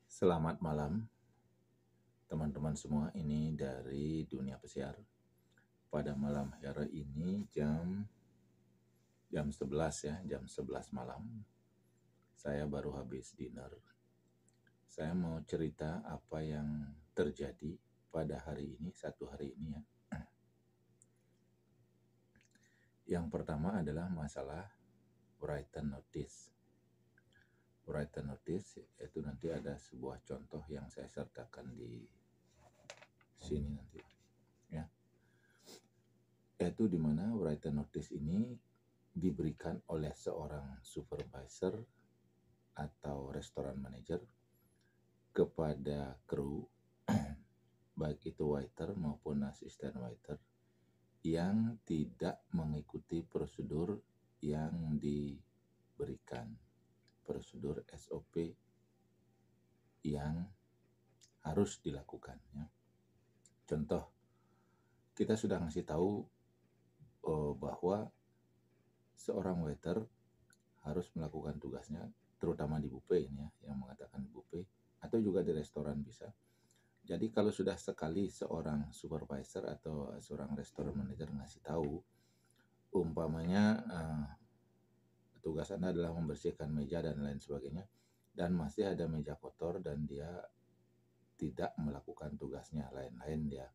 Selamat malam teman-teman semua, ini dari dunia pesiar. Pada malam hari ini jam 11 ya, jam 11 malam. Saya baru habis dinner. Saya mau cerita apa yang terjadi pada hari ini, satu hari ini ya. Yang pertama adalah masalah written notice. Written notice itu nanti ada sebuah contoh yang saya sertakan di sini nanti ya. Yaitu di mana written notice ini diberikan oleh seorang supervisor atau restoran manager kepada kru baik itu waiter maupun asisten waiter yang tidak mengikuti prosedur yang diberikan, prosedur SOP yang harus dilakukan ya. Contoh, kita sudah ngasih tahu bahwa seorang waiter harus melakukan tugasnya, terutama di buffet ini ya, yang mengatakan buffet atau juga di restoran bisa. Jadi kalau sudah sekali seorang supervisor atau seorang restoran manager ngasih tahu, umpamanya tugas Anda adalah membersihkan meja dan lain sebagainya, dan masih ada meja kotor dan dia tidak melakukan tugasnya, lain-lain dia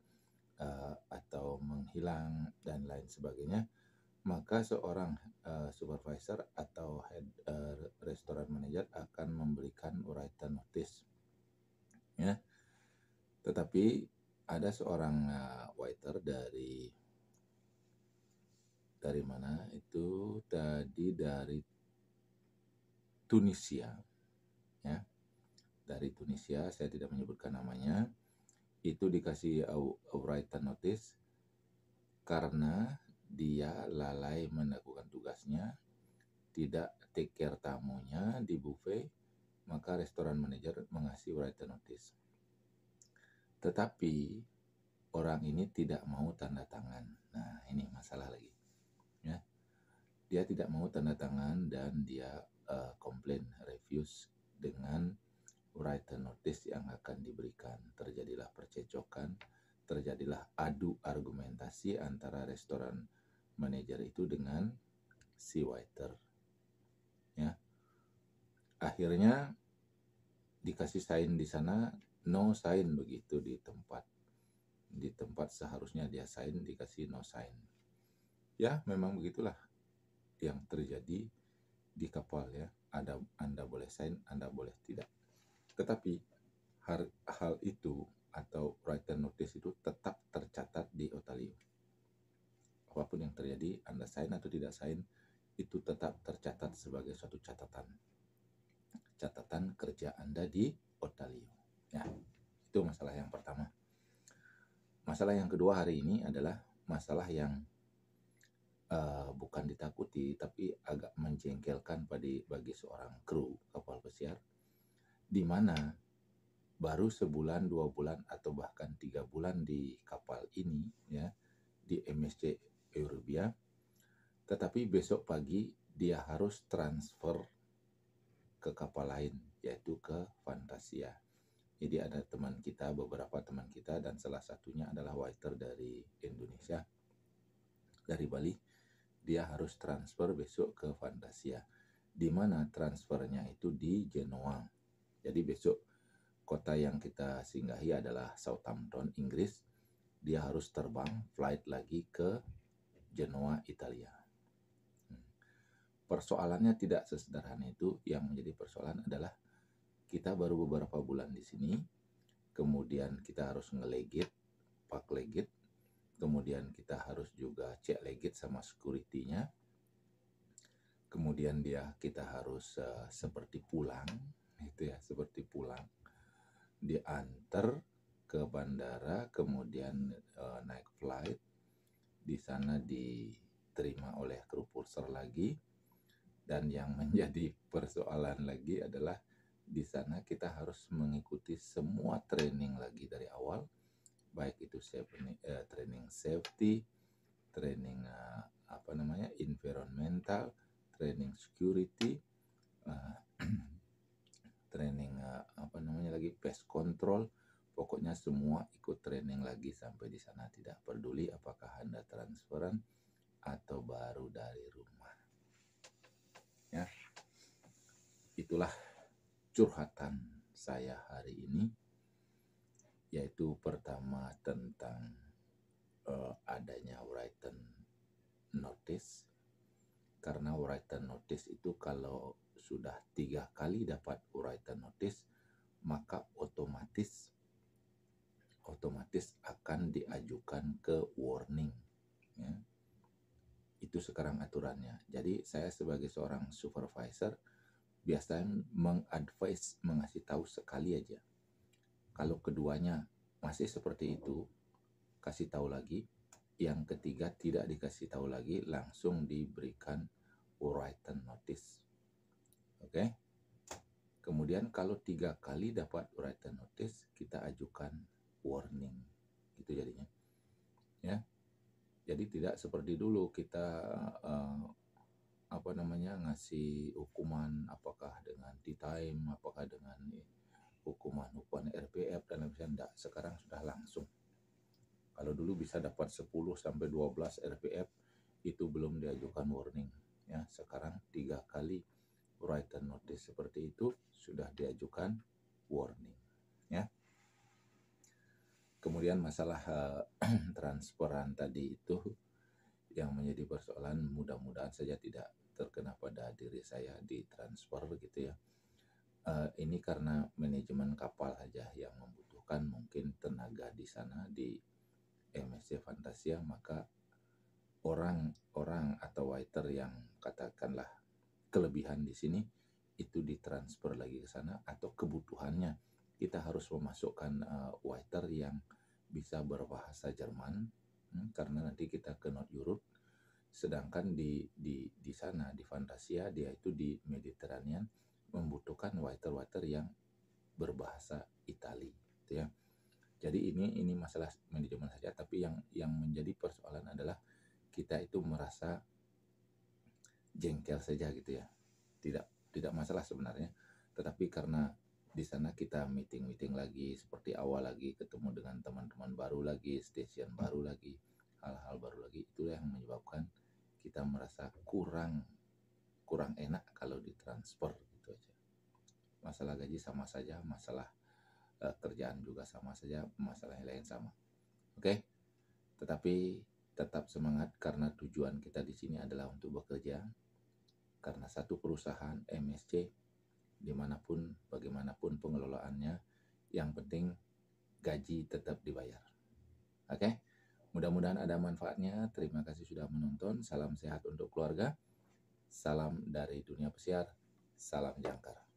atau menghilang dan lain sebagainya, maka seorang supervisor atau head restoran manager akan memberikan written notice ya. Tetapi ada seorang waiter dari mana itu tadi, dari Tunisia ya, dari Tunisia, saya tidak menyebutkan namanya. Itu dikasih written notice karena dia lalai melakukan tugasnya, tidak take care tamunya di buffet, maka restoran manager mengasih written notice. Tetapi orang ini tidak mau tanda tangan. Nah, ini masalah lagi ya. Dia tidak mau tanda tangan dan dia komplain, refuse dengan written notice yang akan diberikan. Terjadilah percecokan, terjadilah adu argumentasi antara restoran manager itu dengan si waiter ya. Akhirnya dikasih sign di sana, no sign, begitu di tempat seharusnya dia sign, dikasih no sign ya. Memang begitulah yang terjadi di kapal ya. Anda boleh sign, Anda boleh tidak, tetapi hal itu atau written notice itu tetap tercatat di Otalio. Apapun yang terjadi, Anda sign atau tidak sign, itu tetap tercatat sebagai suatu catatan kerja Anda di Otalio ya. Itu masalah yang pertama. Masalah yang kedua hari ini adalah masalah yang bukan ditakuti tapi agak menjengkelkan bagi seorang kru kapal pesiar, di mana baru sebulan, 2 bulan, atau bahkan 3 bulan di kapal ini ya, di MSC Euribia, tetapi besok pagi dia harus transfer ke kapal lain, yaitu ke Fantasia. Jadi ada beberapa teman kita, dan salah satunya adalah waiter dari Indonesia, dari Bali. Dia harus transfer besok ke Fantasia, di mana transfernya itu di Genoa. Jadi besok kota yang kita singgahi adalah Southampton, Inggris. Dia harus terbang flight lagi ke Genoa, Italia. Persoalannya tidak sesederhana itu. Yang menjadi persoalan adalah kita baru beberapa bulan di sini, kemudian kita harus ngelegit, pak legit, kemudian kita harus juga cek legit sama security-nya. Kemudian kita harus seperti pulang, itu ya, seperti pulang, diantar ke bandara, kemudian naik flight, di sana diterima oleh kru purser lagi. Dan yang menjadi persoalan lagi adalah di sana kita harus mengikuti semua training lagi dari awal, baik itu training safety, training environmental, training security, lagi, pest control, pokoknya semua ikut training lagi sampai di sana. Tidak peduli apakah Anda transferan atau baru dari rumah. Ya, itulah curhatan saya hari ini, yaitu pertama tentang adanya written notice. Karena written notice itu kalau sudah 3 kali dapat written notice, maka otomatis akan diajukan ke warning. Ya. Itu sekarang aturannya. Jadi saya sebagai seorang supervisor biasanya mengadvise, mengasih tahu sekali aja. Kalau keduanya masih seperti itu, kasih tahu lagi. Yang ketiga tidak dikasih tahu lagi, langsung diberikan written notice. Oke. Kemudian kalau 3 kali dapat written notice, kita ajukan warning. Gitu jadinya. Ya. Jadi tidak seperti dulu kita ngasih hukuman, apakah dengan T-time, apakah dengan hukuman RPF dan lain-lain. Enggak, sekarang sudah langsung. Kalau dulu bisa dapat 10 sampai 12 RPF, itu belum diajukan warning. Ya, sekarang 3 kali written notice seperti itu sudah diajukan warning. Ya. Kemudian masalah transferan tadi itu yang menjadi persoalan, mudah-mudahan saja tidak terkena pada diri saya di transfer gitu ya. Ini karena manajemen kapal aja yang membutuhkan mungkin tenaga di sana di MSC Fantasia, maka orang atau waiter yang katakanlah kelebihan di sini itu ditransfer lagi ke sana, atau kebutuhannya kita harus memasukkan waiter yang bisa berbahasa Jerman, karena nanti kita ke North Europe. Sedangkan di sana di Fantasia dia itu di Mediterranean membutuhkan waiter yang berbahasa Itali gitu ya. Jadi ini masalah manajemen saja, tapi yang menjadi persoalan adalah kita itu merasa jengkel saja gitu ya. Tidak masalah sebenarnya, tetapi karena di sana kita meeting lagi seperti awal lagi, ketemu dengan teman-teman baru lagi, stasiun baru lagi, hal-hal baru lagi, itulah yang menyebabkan kita merasa kurang enak kalau ditransfer gitu aja. Masalah gaji sama saja, masalah kerjaan juga sama saja, masalah yang lain sama. Oke? Tetapi tetap semangat karena tujuan kita di sini adalah untuk bekerja. Karena satu perusahaan MSC dimanapun, bagaimanapun pengelolaannya, yang penting gaji tetap dibayar. Oke? Mudah-mudahan ada manfaatnya. Terima kasih sudah menonton. Salam sehat untuk keluarga. Salam dari dunia pesiar. Salam jangkar.